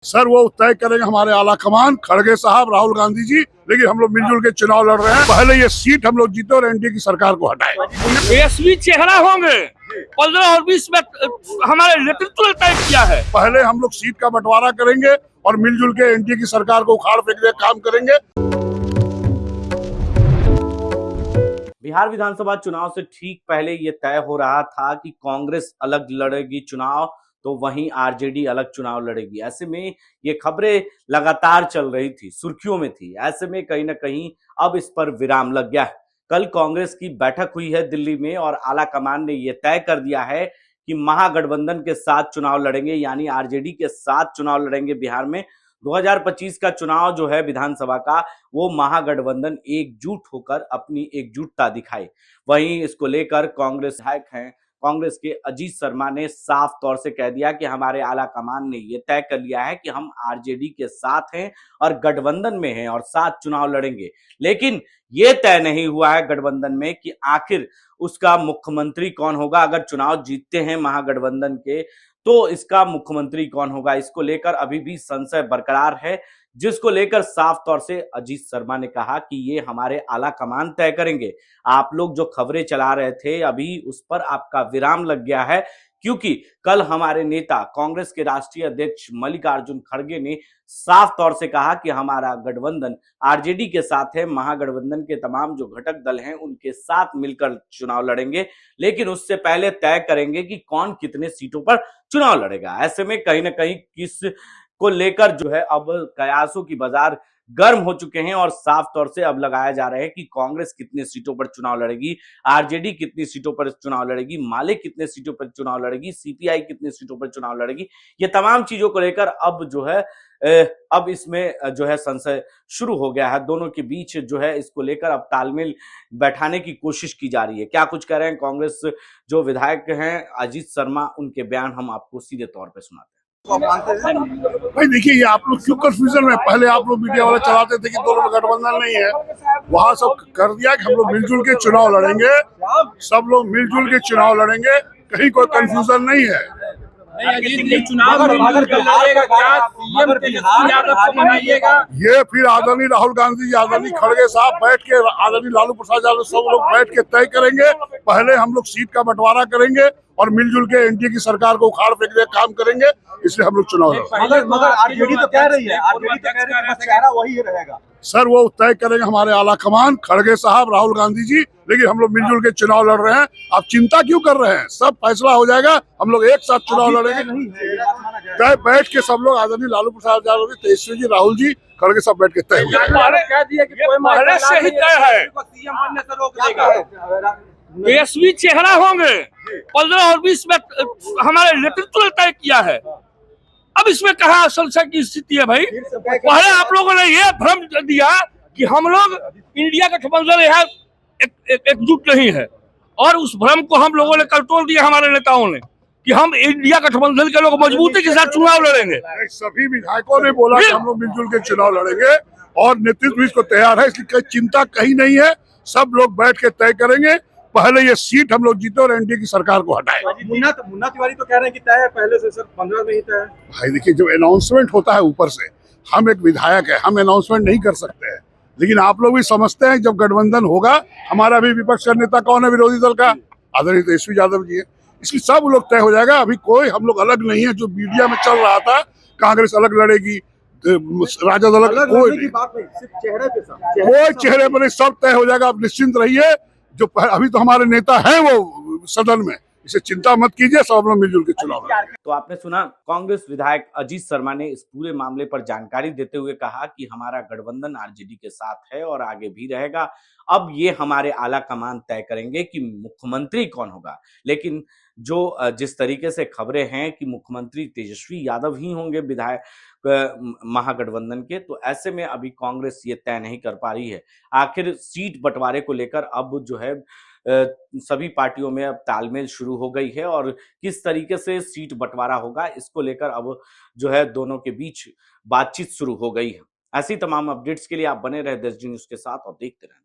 Sir वो तय करेंगे हमारे आला कमान खड़गे साहब, राहुल गांधी जी। लेकिन हम लोग मिलजुल के चुनाव लड़ रहे हैं। पहले ये सीट हम लोग जीते और एनडीए की सरकार को हटाए। तेजस्वी चेहरा होंगे 15 और 20 में हमारे नेतृत्व ने तय किया है। पहले हम लोग सीट का बंटवारा करेंगे और मिलजुल के एनडीए की सरकार को उखाड़ फेंकने का काम करेंगे। बिहार विधानसभा चुनाव से ठीक पहले ये तय हो रहा था कि कांग्रेस अलग लड़ेगी चुनाव, तो वहीं आरजेडी अलग चुनाव लड़ेगी। ऐसे में ये खबरें लगातार चल रही थी, सुर्खियों में थी। ऐसे में कहीं ना कहीं अब इस पर विराम लग गया है। कल कांग्रेस की बैठक हुई है दिल्ली में और आला कमान ने यह तय कर दिया है कि महागठबंधन के साथ चुनाव लड़ेंगे, यानी आरजेडी के साथ चुनाव लड़ेंगे। बिहार में 2025 का चुनाव जो है विधानसभा का, वो महागठबंधन एकजुट होकर अपनी एकजुटता दिखाए। वहीं इसको लेकर कांग्रेस विधायक हैं, कांग्रेस के अजीत शर्मा ने साफ तौर से कह दिया कि हमारे आला कमान ने यह तय कर लिया है कि हम आरजेडी के साथ हैं और गठबंधन में हैं और साथ चुनाव लड़ेंगे। लेकिन यह तय नहीं हुआ है गठबंधन में कि आखिर उसका मुख्यमंत्री कौन होगा। अगर चुनाव जीतते हैं महागठबंधन के, तो इसका मुख्यमंत्री कौन होगा, इसको लेकर अभी भी संशय बरकरार है, जिसको लेकर साफ तौर से अजीत शर्मा ने कहा कि ये हमारे आला कमान तय करेंगे। आप लोग जो खबरें चला रहे थे, अभी उस पर आपका विराम लग गया है, क्योंकि कल हमारे नेता कांग्रेस के राष्ट्रीय अध्यक्ष मल्लिकार्जुन खड़गे ने साफ तौर से कहा कि हमारा गठबंधन आरजेडी के साथ है। महागठबंधन के तमाम जो घटक दल हैं उनके साथ मिलकर चुनाव लड़ेंगे, लेकिन उससे पहले तय करेंगे कि कौन कितने सीटों पर चुनाव लड़ेगा। ऐसे में कहीं ना कहीं किस को लेकर जो है अब कयासों की बाजार गर्म हो चुके हैं और साफ तौर से अब लगाया जा रहा है कि कांग्रेस कितने सीटों पर चुनाव लड़ेगी, आरजेडी कितनी सीटों पर चुनाव लड़ेगी, माले कितने सीटों पर चुनाव लड़ेगी, सीपीआई कितने सीटों पर चुनाव लड़ेगी। ये तमाम चीजों को लेकर अब जो है अब इसमें जो है संशय शुरू हो गया है। दोनों के बीच जो है इसको लेकर अब तालमेल बैठाने की कोशिश की जा रही है। क्या कुछ कह रहे हैं कांग्रेस जो विधायक हैं अजीत शर्मा, उनके बयान हम आपको सीधे तौर पर सुनाते हैं। भाई देखिए, ये आप लोग क्यों कंफ्यूजन में, पहले आप लोग मीडिया वाले चलाते थे कि दोनों में गठबंधन नहीं है, वहां सब कर दिया कि हम लोग मिलजुल के चुनाव लड़ेंगे, सब लोग मिलजुल के चुनाव लड़ेंगे, कहीं कोई कंफ्यूजन नहीं है। ये फिर आदरणीय राहुल गांधी जी, आदरणीय खड़गे साहब बैठ के, आदरणीय लालू प्रसाद यादव, सब लोग बैठ के तय करेंगे। पहले हम लोग सीट का बंटवारा करेंगे और मिलजुल के एनडीए की सरकार को उखाड़ फेंकने का काम करेंगे, इसलिए हम लोग चुनाव लड़ेंगे। मगर आरजेडी तो कह रही है, आरजेडी तो कह रही है चेहरा वही रहेगा। सर वो तय करेंगे हमारे आला कमान खड़गे साहब, राहुल गांधी जी। लेकिन हम लोग मिलजुल के चुनाव लड़ रहे हैं। आप चिंता क्यों कर रहे हैं? सब फैसला हो जाएगा, हम लोग एक साथ चुनाव लड़ेंगे। तय बैठ के सब लोग, आदरणीय लालू प्रसाद यादव जी, तेजस्वी जी, राहुल जी, खड़गे सब बैठ के तय हो पहले से ही तय है। तेजस्वी चेहरा होंगे 15 और 20 में हमारे नेतृत्व ने तय किया है। अब इसमें कहा संशय की स्थिति है भाई? पहले आप लोगों ने यह भ्रम दिया कि हम लोग इंडिया गठबंधन यहाँ एकजुट नहीं है, और उस भ्रम को हम लोगों ने कल तोड़ दिया, हमारे नेताओं ने, कि हम इंडिया गठबंधन के लोग मजबूती के साथ चुनाव लड़ेंगे। सभी विधायकों ने बोला कि हम लोग मिलजुल के चुनाव लड़ेंगे और नेतृत्व इसको तैयार है, इसकी कोई चिंता कहीं नहीं है। सब लोग बैठ के तय करेंगे। पहले ये सीट हम लोग जीते और एनडीए की सरकार को हटाए। मुन्ना तिवारी तो कह रहे हैं कि तय है पहले से, सर 15 में ही तय है। भाई देखिए, जब अनाउंसमेंट होता है ऊपर से, हम एक विधायक है, हम अनाउंसमेंट नहीं कर सकते हैं। लेकिन आप लोग भी समझते हैं जब गठबंधन होगा, हमारा भी विपक्ष का नेता कौन है विरोधी दल का? आदरणीय तेजस्वी यादव जी है। इसलिए सब लोग तय हो जाएगा। अभी कोई हम लोग अलग नहीं है, जो मीडिया में चल रहा था कांग्रेस अलग लड़ेगी, राजद अलग, कोई नहीं, कोई चेहरे पर नहीं, सब तय हो जाएगा। आप निश्चिंत रहिए। जो अभी तो हमारे नेता हैं वो सदन में, इसे चिंता मत कीजिए, सब लोग मिलजुल के चुनाव। तो आपने सुना, कांग्रेस विधायक अजीत शर्मा ने इस पूरे मामले पर जानकारी देते हुए कहा कि हमारा गठबंधन आरजेडी के साथ है और आगे भी रहेगा। अब ये हमारे आला कमान तय करेंगे कि मुख्यमंत्री कौन होगा। लेकिन जो जिस तरीके से खबरें हैं कि मुख्यमंत्री तेजस्वी यादव ही होंगे विधायक महागठबंधन के, तो ऐसे में अभी कांग्रेस ये तय नहीं कर पा रही है। आखिर सीट बंटवारे को लेकर अब जो है सभी पार्टियों में अब तालमेल शुरू हो गई है और किस तरीके से सीट बंटवारा होगा, इसको लेकर अब जो है दोनों के बीच बातचीत शुरू हो गई है। ऐसी तमाम अपडेट्स के लिए आप बने रहे 10 न्यूज़ के साथ और देखते रहें।